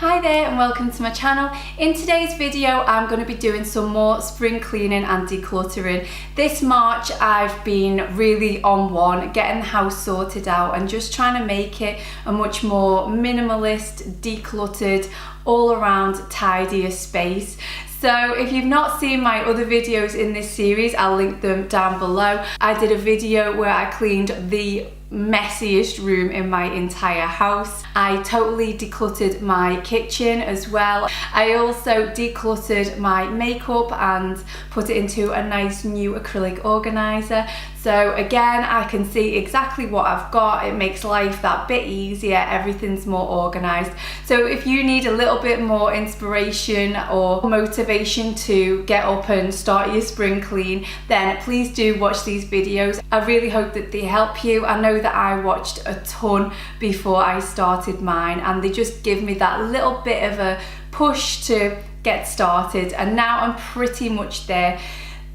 Hi there and welcome to my channel. In today's video I'm going to be doing some more spring cleaning and decluttering. This March I've been really on one, getting the house sorted out and just trying to make it a much more minimalist, decluttered, all around tidier space. So if you've not seen my other videos in this series, I'll link them down below. I did a video where I cleaned the messiest room in my entire house. I totally decluttered my kitchen as well. I also decluttered my makeup and put it into a nice new acrylic organizer. So again, I can see exactly what I've got. It makes life that bit easier. Everything's more organized. So if you need a little bit more inspiration or motivation to get up and start your spring clean, then please do watch these videos. I really hope that they help you. I know that I watched a ton before I started mine and they just give me that little bit of a push to get started, and now I'm pretty much there.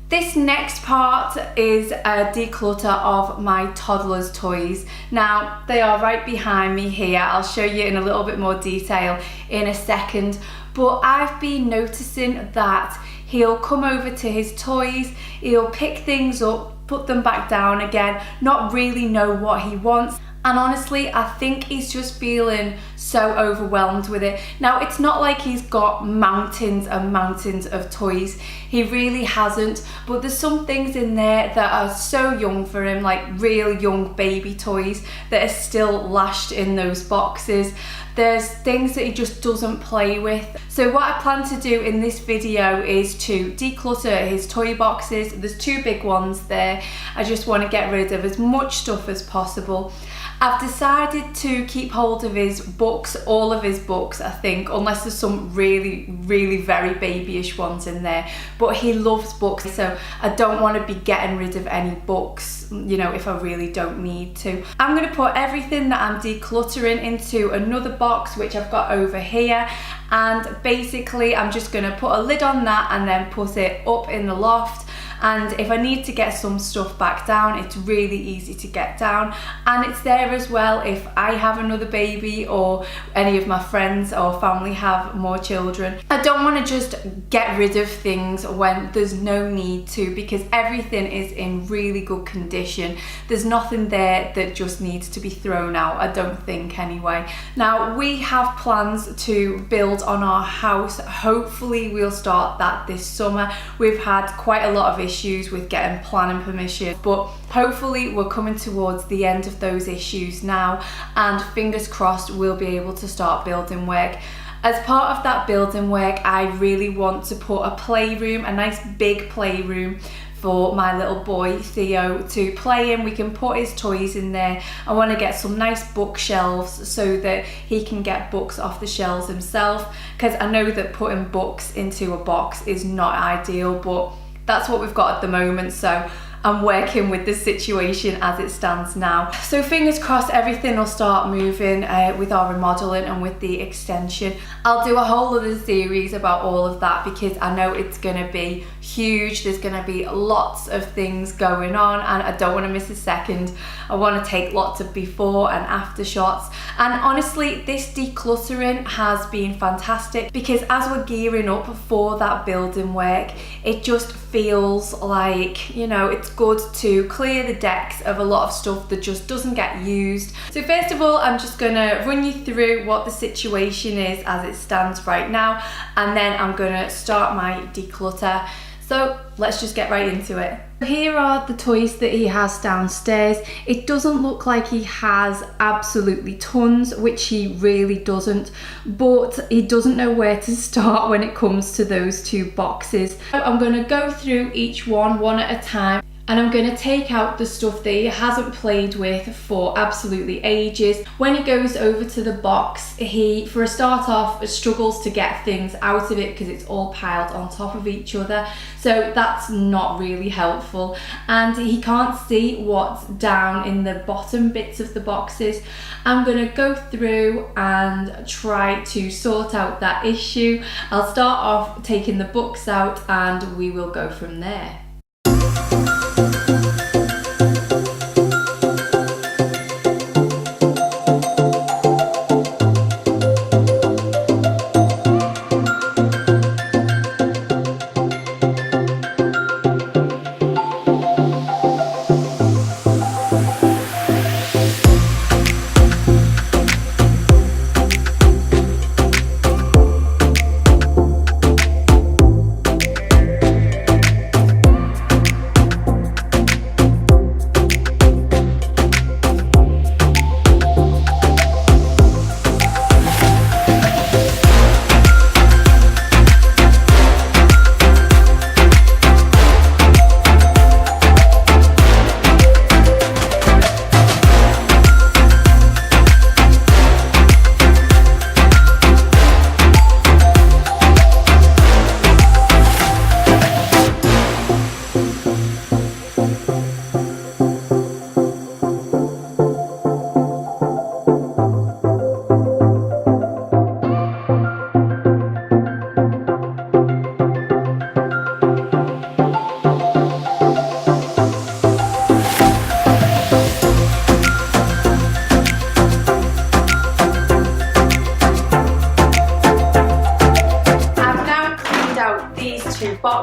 This next part is a declutter of my toddler's toys. Now, they are right behind me here. I'll show you in a little bit more detail in a second, but I've been noticing that he'll come over to his toys, he'll pick things up, put them back down again, not really know what he wants. And honestly, I think he's just feeling so overwhelmed with it. Now, it's not like he's got mountains and mountains of toys. He really hasn't. But there's some things in there that are so young for him, like real young baby toys that are still lashed in those boxes. There's things that he just doesn't play with. So what I plan to do in this video is to declutter his toy boxes. There's two big ones there. I just want to get rid of as much stuff as possible. I've decided to keep hold of his books, all of his books, I think, unless there's some really very babyish ones in there. But he loves books, so I don't want to be getting rid of any books, you know, if I really don't need to. I'm going to put everything that I'm decluttering into another box, which I've got over here. And basically, I'm just going to put a lid on that and then put it up in the loft. And if I need to get some stuff back down, it's really easy to get down. And it's there as well if I have another baby or any of my friends or family have more children. I don't want to just get rid of things when there's no need to, because everything is in really good condition. There's nothing there that just needs to be thrown out, I don't think anyway. Now, we have plans to build on our house. Hopefully we'll start that this summer. We've had quite a lot of issues with getting planning permission, but hopefully we're coming towards the end of those issues now, and fingers crossed we'll be able to start building work. As part of that building work, I really want to put a playroom, a nice big playroom for my little boy Theo to play in. We can put his toys in there. I want to get some nice bookshelves so that he can get books off the shelves himself, because I know that putting books into a box is not ideal, but that's what we've got at the moment, so I'm working with the situation as it stands now. So fingers crossed everything will start moving with our remodeling and with the extension. I'll do a whole other series about all of that because I know it's going to be huge. There's going to be lots of things going on and I don't want to miss a second. I want to take lots of before and after shots. And honestly, this decluttering has been fantastic because as we're gearing up for that building work, it just feels like, you know, it's good to clear the decks of a lot of stuff that just doesn't get used. So first of all, I'm just gonna run you through what the situation is as it stands right now, and then I'm gonna start my declutter. So let's just get right into it. Here are the toys that he has downstairs. It doesn't look like he has absolutely tons, which he really doesn't, but he doesn't know where to start when it comes to those two boxes. So I'm going to go through each one at a time. And I'm going to take out the stuff that he hasn't played with for absolutely ages. When he goes over to the box, he, for a start off, struggles to get things out of it because it's all piled on top of each other. So that's not really helpful. And he can't see what's down in the bottom bits of the boxes. I'm going to go through and try to sort out that issue. I'll start off taking the books out and we will go from there.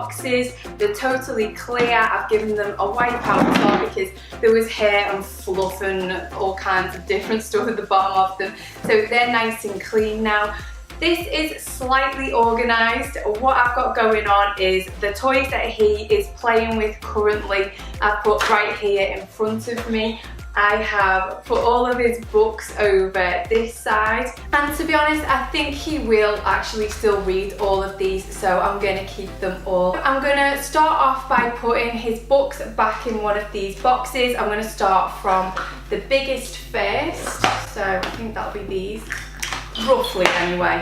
boxes. They're totally clear. I've given them a wipe out top because there was hair and fluff and all kinds of different stuff at the bottom of them. So they're nice and clean now. This is slightly organised. What I've got going on is the toys that he is playing with currently, I've put right here in front of me. I have put all of his books over this side, and to be honest, I think he will actually still read all of these, so I'm going to keep them all. I'm going to start off by putting his books back in one of these boxes. I'm going to start from the biggest first, so I think that'll be these, roughly anyway.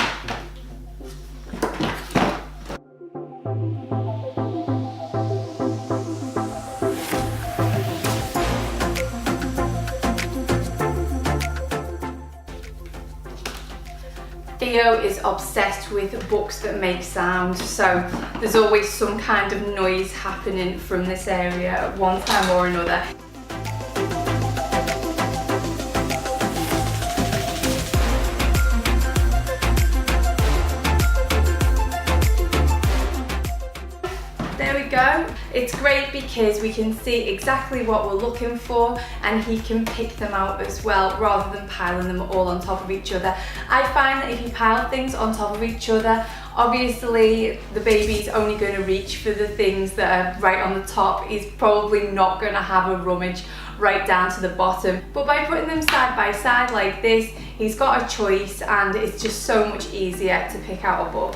Theo is obsessed with books that make sound, so there's always some kind of noise happening from this area at one time or another. There we go. It's great because we can see exactly what we're looking for, and he can pick them out as well rather than piling them all on top of each other. I find that if you pile things on top of each other, obviously the baby's only going to reach for the things that are right on the top. He's probably not going to have a rummage right down to the bottom. But by putting them side by side like this, he's got a choice, and it's just so much easier to pick out a book.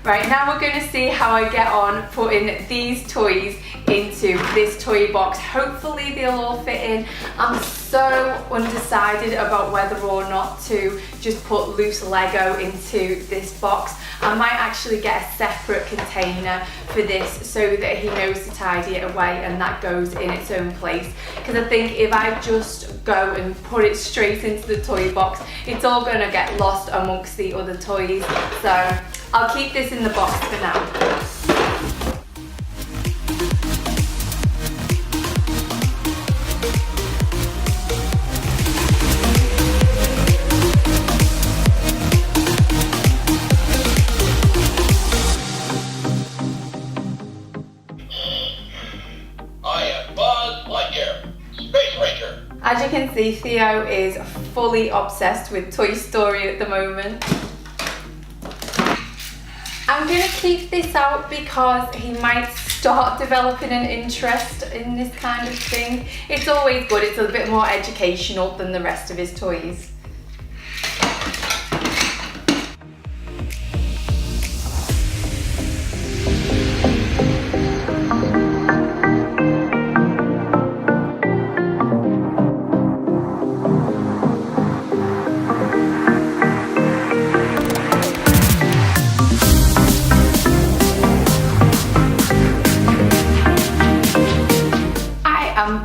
Right, now we're going to see how I get on putting these toys into this toy box. Hopefully they'll all fit in. I'm so undecided about whether or not to just put loose Lego into this box. I might actually get a separate container for this so that he knows to tidy it away and that goes in its own place. Because I think if I just go and put it straight into the toy box, it's all going to get lost amongst the other toys. So I'll keep this in the box for now. As you can see, Theo is fully obsessed with Toy Story at the moment. I'm going to keep this out because he might start developing an interest in this kind of thing. It's always good, it's a bit more educational than the rest of his toys.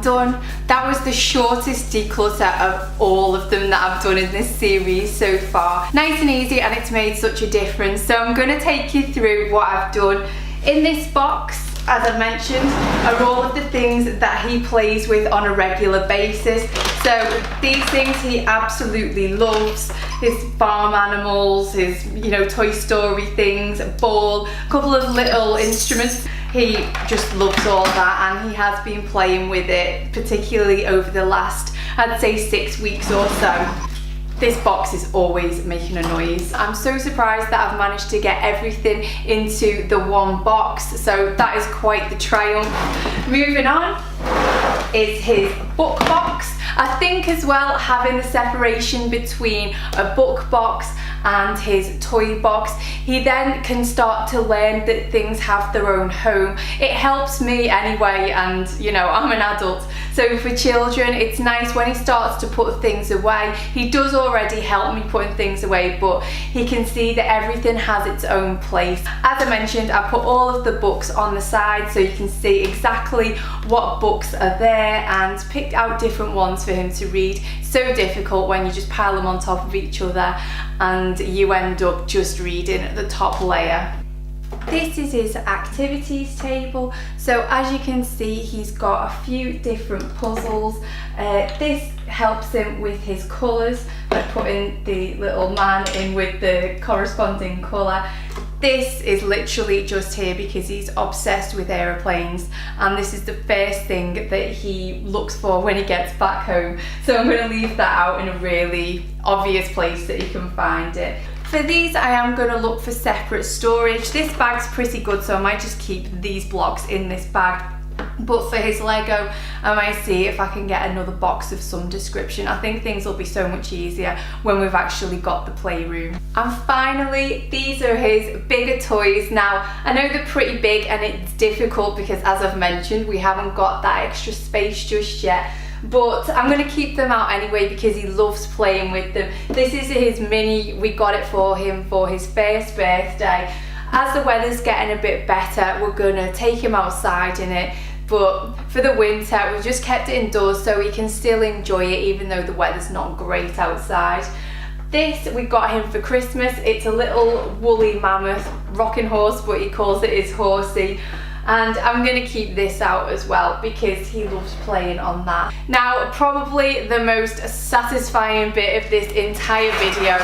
Done. That was the shortest declutter of all of them that I've done in this series so far. Nice and easy, and it's made such a difference. So I'm going to take you through what I've done. In this box, as I mentioned, are all of the things that he plays with on a regular basis. So these things he absolutely loves. His farm animals, his Toy Story things, a ball, a couple of little instruments. He just loves all that, and he has been playing with it, particularly over the last, I'd say, 6 weeks or so. This box is always making a noise. I'm so surprised that I've managed to get everything into the one box, so that is quite the triumph. Moving on is his book box. I think as well, having the separation between a book box and his toy box, he then can start to learn that things have their own home. It helps me anyway, and I'm an adult, so for children it's nice when he starts to put things away. He does already help me putting things away, but he can see that everything has its own place. As I mentioned, I put all of the books on the side so you can see exactly what books are there, and picked out different ones for him to read. So difficult when you just pile them on top of each other and you end up just reading the top layer. This is his activities table. So as you can see, he's got a few different puzzles. This helps him with his colours by putting the little man in with the corresponding colour. This is literally just here because he's obsessed with aeroplanes, and this is the first thing that he looks for when he gets back home. So I'm going to leave that out in a really obvious place that he can find it. For these, I am going to look for separate storage. This bag's pretty good, so I might just keep these blocks in this bag. But for his Lego, I might see if I can get another box of some description. I think things will be so much easier when we've actually got the playroom. And finally, these are his bigger toys. Now, I know they're pretty big and it's difficult because, as I've mentioned, we haven't got that extra space just yet. But I'm going to keep them out anyway because he loves playing with them. This is his mini. We got it for him for his first birthday. As the weather's getting a bit better, we're going to take him outside in it. But for the winter, we've just kept it indoors so he can still enjoy it even though the weather's not great outside. This we got him for Christmas. It's a little woolly mammoth rocking horse, but he calls it his horsey. And I'm going to keep this out as well because he loves playing on that. Now, probably the most satisfying bit of this entire video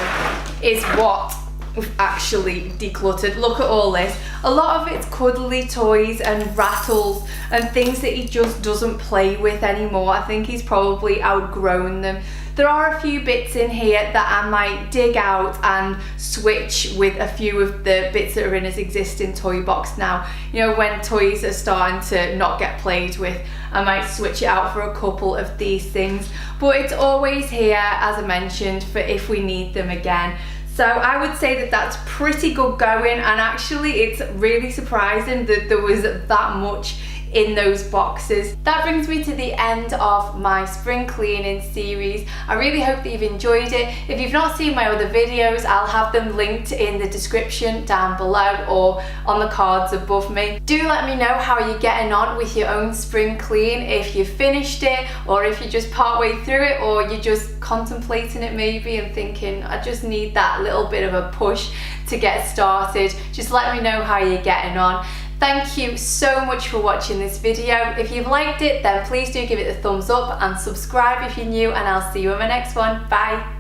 is what we've actually decluttered. Look at all this. A lot of it's cuddly toys and rattles and things that he just doesn't play with anymore. I think he's probably outgrown them. There are a few bits in here that I might dig out and switch with a few of the bits that are in his existing toy box now. You know, when toys are starting to not get played with, I might switch it out for a couple of these things. But it's always here, as I mentioned, for if we need them again. So I would say that that's pretty good going, and actually it's really surprising that there was that much in those boxes. That brings me to the end of my spring cleaning series. I really hope that you've enjoyed it. If you've not seen my other videos, I'll have them linked in the description down below or on the cards above me. Do let me know how you're getting on with your own spring clean, if you've finished it or if you're just part way through it or you're just contemplating it maybe and thinking, I just need that little bit of a push to get started. Just let me know how you're getting on. Thank you so much for watching this video. If you've liked it, then please do give it a thumbs up and subscribe if you're new, and I'll see you in my next one. Bye.